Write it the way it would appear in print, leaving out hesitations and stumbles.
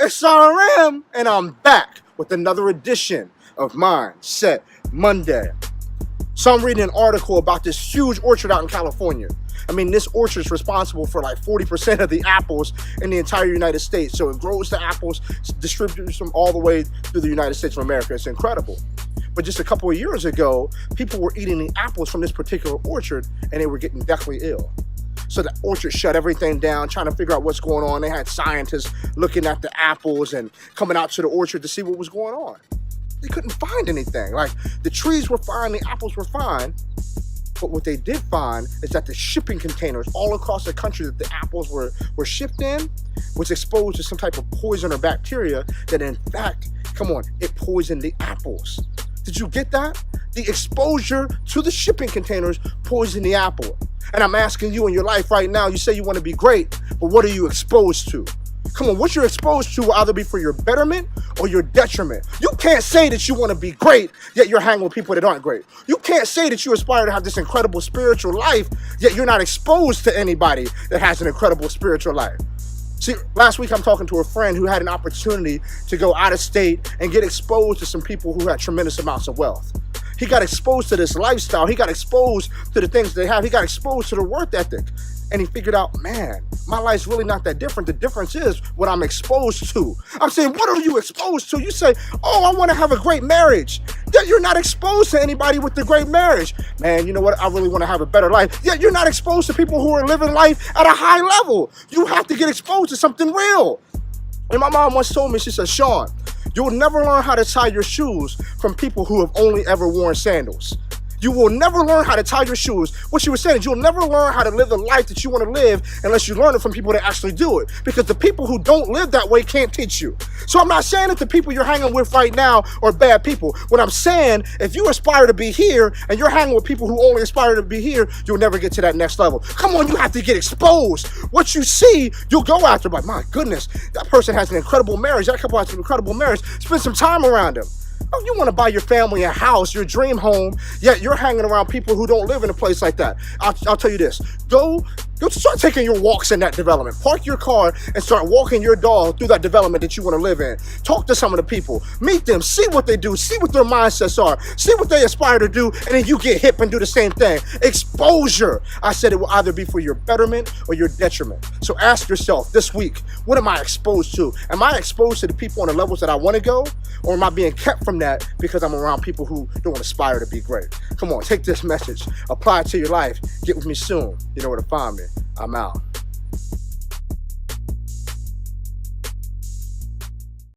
it's RM, and I'm back with another edition of Mindset Monday. So I'm reading an article about this huge orchard out in California. I mean, this orchard is responsible for like 40% of the apples in the entire United States. So it grows the apples, distributes them all the way through the United States of America. It's incredible. But just a couple of years ago, people were eating the apples from this particular orchard and they were getting deathly ill. So the orchard shut everything down, trying to figure out what's going on. They had scientists looking at the apples and coming out to the orchard to see what was going on. They couldn't find anything. Like, the trees were fine, the apples were fine. But what they did find is that the shipping containers all across the country that the apples were shipped in was exposed to some type of poison or bacteria that in fact, it poisoned the apples. Did you get that? The exposure to the shipping containers poisoned the apple. And I'm asking you in your life right now, you say you want to be great, but what are you exposed to? Come on, what you're exposed to will either be for your betterment or your detriment. You can't say that you want to be great, yet you're hanging with people that aren't great. You can't say that you aspire to have this incredible spiritual life, yet you're not exposed to anybody that has an incredible spiritual life. See, last week I'm talking to a friend who had an opportunity to go out of state and get exposed to some people who had tremendous amounts of wealth. He got exposed to this lifestyle. He got exposed to the things they have. He got exposed to the work ethic. And he figured out, man, my life's really not that different. The difference is what I'm exposed to. I'm saying, what are you exposed to? You say, oh, I want to have a great marriage. Yet you're not exposed to anybody with a great marriage. Man, you know what? I really want to have a better life. Yet you're not exposed to people who are living life at a high level. You have to get exposed to something real. And my mom once told me, she said, Sean, you'll never learn how to tie your shoes from people who have only ever worn sandals. You will never learn how to tie your shoes. What she was saying is you'll never learn how to live the life that you want to live unless you learn it from people that actually do it. Because the people who don't live that way can't teach you. So I'm not saying that the people you're hanging with right now are bad people. What I'm saying, if you aspire to be here and you're hanging with people who only aspire to be here, you'll never get to that next level. Come on, you have to get exposed. What you see, you'll go after. But my goodness, that person has an incredible marriage. That couple has an incredible marriage. Spend some time around them. Oh, you want to buy your family a house, your dream home, yet you're hanging around people who don't live in a place like that. I'll tell you this. Go start taking your walks in that development. Park your car and start walking your dog through that development that you want to live in. Talk to some of the people. Meet them. See what they do. See what their mindsets are. See what they aspire to do, and then you get hip and do the same thing. Exposure. I said it will either be for your betterment or your detriment. So ask yourself this week, what am I exposed to? Am I exposed to the people on the levels that I want to go, or am I being kept from that because I'm around people who don't aspire to be great? Come on, take this message. Apply it to your life. Get with me soon. You know where to find me. I'm out.